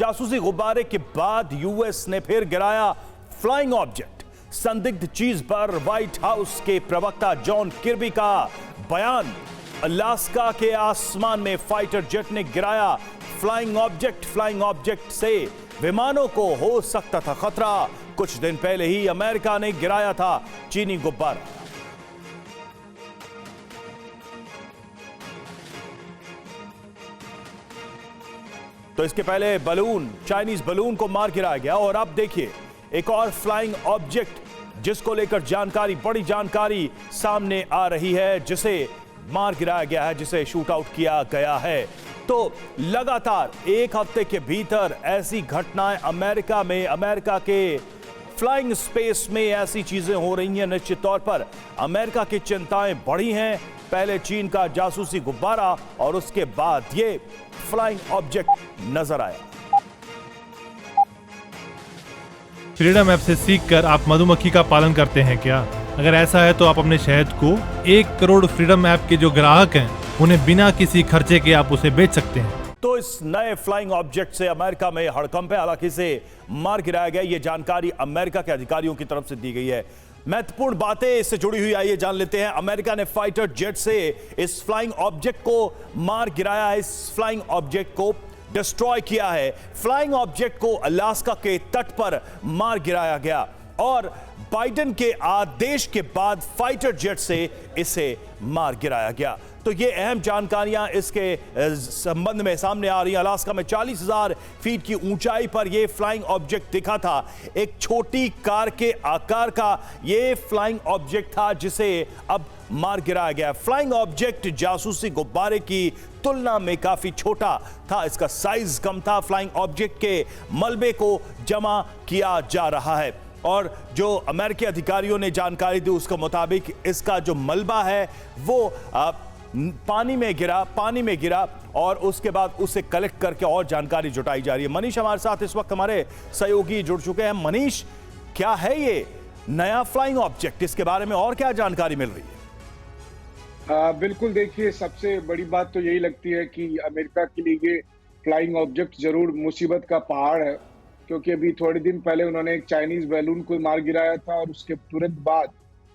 जासूसी गुब्बारे के बाद यूएस ने फिर गिराया फ्लाइंग ऑब्जेक्ट। संदिग्ध चीज पर व्हाइट हाउस के प्रवक्ता जॉन किर्बी का बयान। अलास्का के आसमान में फाइटर जेट ने गिराया फ्लाइंग ऑब्जेक्ट। फ्लाइंग ऑब्जेक्ट से विमानों को हो सकता था खतरा। कुछ दिन पहले ही अमेरिका ने गिराया था चीनी गुब्बारा। तो इसके पहले बलून, चाइनीज बलून को मार गिराया गया और अब देखिए एक और फ्लाइंग ऑब्जेक्ट जिसको लेकर जानकारी, बड़ी जानकारी सामने आ रही है, जिसे मार गिराया गया है, जिसे शूट आउट किया गया है। तो लगातार एक हफ्ते के भीतर ऐसी घटनाएं अमेरिका में, अमेरिका के फ्लाइंग स्पेस में ऐसी चीजें हो रही हैं। निश्चित तौर पर अमेरिका की चिंताएं बढ़ी हैं। पहले चीन का जासूसी गुब्बारा और उसके बाद ये फ्लाइंग ऑब्जेक्ट नजर आया। फ्रीडम ऐप से सीखकर आप मधुमक्खी का पालन करते हैं क्या? अगर ऐसा है तो आप अपने शहद को 1 करोड़ फ्रीडम ऐप के जो ग्राहक हैं उन्हें बिना किसी खर्चे के आप उसे बेच सकते हैं। तो इस नए फ्लाइंग ऑब्जेक्ट से अमेरिका में हड़कंप है। हालांकि इसे मार गिराया गया, यह जानकारी अमेरिका के अधिकारियों की तरफ से दी गई है। महत्वपूर्ण बातें इससे जुड़ी हुई आइए जान लेते हैं। अमेरिका ने फाइटर जेट से इस फ्लाइंग ऑब्जेक्ट को मार गिराया है, इस फ्लाइंग ऑब्जेक्ट को डिस्ट्रॉय किया है। फ्लाइंग ऑब्जेक्ट को अलास्का के तट पर मार गिराया गया और बाइडेन के आदेश के बाद फाइटर जेट से इसे मार गिराया गया। तो ये अहम जानकारियां इसके संबंध में सामने आ रही हैं। अलास्का में 40,000 फीट की ऊंचाई पर यह फ्लाइंग ऑब्जेक्ट दिखा था। एक छोटी कार के आकार का यह फ्लाइंग ऑब्जेक्ट था जिसे अब मार गिराया गया। फ्लाइंग ऑब्जेक्ट जासूसी गुब्बारे की तुलना में काफी छोटा था, इसका साइज कम था। फ्लाइंग ऑब्जेक्ट के मलबे को जमा किया जा रहा है और जो अमेरिकी अधिकारियों ने जानकारी दी उसके मुताबिक इसका जो मलबा है वो पानी में गिरा और उसके बाद उसे कलेक्ट करके और जानकारी जुटाई जा रही है। मनीष हमारे साथ इस वक्त हमारे सहयोगी जुड़ चुके हैं। मनीष, क्या है ये नया फ्लाइंग ऑब्जेक्ट, इसके बारे में और क्या जानकारी मिल रही है? बिल्कुल, देखिए सबसे बड़ी बात तो यही लगती है कि अमेरिका के लिए ये फ्लाइंग ऑब्जेक्ट जरूर मुसीबत का पहाड़ है, क्योंकि अभी थोड़े दिन पहले उन्होंने एक चाइनीज बैलून को मार गिराया था और उसके तुरंत बाद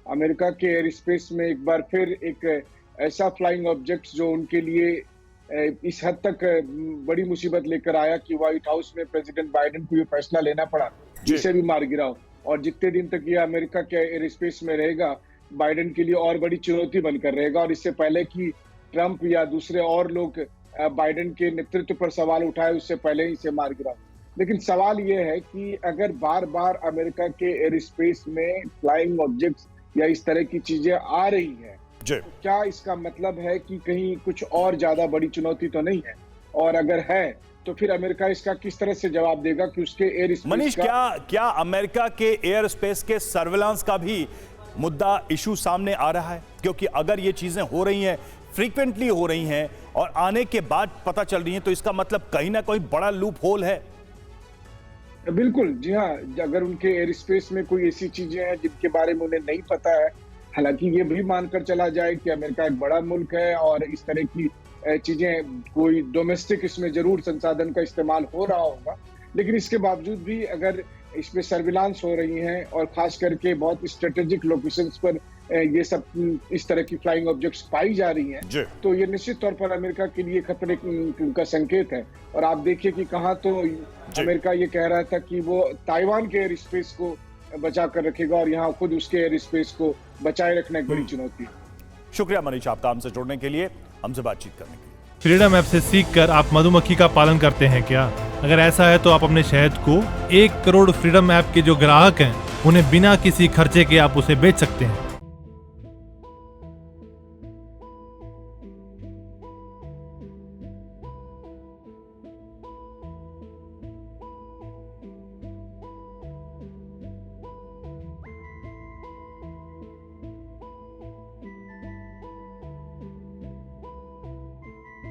अमेरिका के एयर स्पेस में एक बार फिर एक ऐसा फ्लाइंग ऑब्जेक्ट जो उनके लिए इस हद तक बड़ी मुसीबत लेकर आया कि व्हाइट हाउस में प्रेसिडेंट बाइडेन को ये फैसला लेना पड़ा जिसे भी मार गिराओ। और जितने दिन तक ये अमेरिका के एयर स्पेस में रहेगा बाइडेन के लिए और बड़ी चुनौती बनकर रहेगा। और इससे पहले कि ट्रंप या दूसरे और लोग बाइडेन के नेतृत्व पर सवाल उठाए उससे पहले ही इसे मार गिराओ। लेकिन सवाल ये है कि अगर बार बार अमेरिका के एयर स्पेस में फ्लाइंग ऑब्जेक्ट्स या इस तरह की चीजें आ रही हैं, तो क्या इसका मतलब है कि कहीं कुछ और ज्यादा बड़ी चुनौती तो नहीं है? और अगर है तो फिर अमेरिका इसका किस तरह से जवाब देगा कि उसके एयर स्पेस मनीष, क्या अमेरिका के एयर स्पेस के सर्विलांस का भी मुद्दा, इशू सामने आ रहा है? क्योंकि अगर ये चीजें हो रही हैं, फ्रीक्वेंटली हो रही हैं और आने के बाद पता चल रही हैं, तो इसका मतलब कहीं ना कहीं बड़ा लूप होल है। बिल्कुल, जी हाँ। अगर उनके एयर स्पेस में कोई ऐसी चीजें हैं जिनके बारे में उन्हें नहीं पता है, हालांकि ये भी मानकर चला जाए कि अमेरिका एक बड़ा मुल्क है और इस तरह की चीजें कोई डोमेस्टिक इसमें जरूर संसाधन का इस्तेमाल हो रहा होगा, लेकिन इसके बावजूद भी अगर इसमें सर्विलांस हो रही हैं और खास करके बहुत स्ट्रेटेजिक लोकेशंस पर ये सब इस तरह की फ्लाइंग ऑब्जेक्ट्स पाई जा रही हैं, तो ये निश्चित तौर पर अमेरिका के लिए खतरे का संकेत है। और आप देखिए कि कहाँ तो अमेरिका ये कह रहा था कि वो ताइवान के एयर स्पेस को बचा कर रखेगा और यहाँ खुद उसके एयर स्पेस को बचाए रखना एक बड़ी चुनौती है। शुक्रिया मनीष, आपका हमसे जुड़ने के लिए, हमसे बातचीत करने के लिए। फ्रीडम ऐप से सीखकर आप मधुमक्खी का पालन करते हैं क्या? अगर ऐसा है तो आप अपने शहद को 1 करोड़ फ्रीडम ऐप के जो ग्राहक हैं उन्हें बिना किसी खर्चे के आप उसे बेच सकते हैं।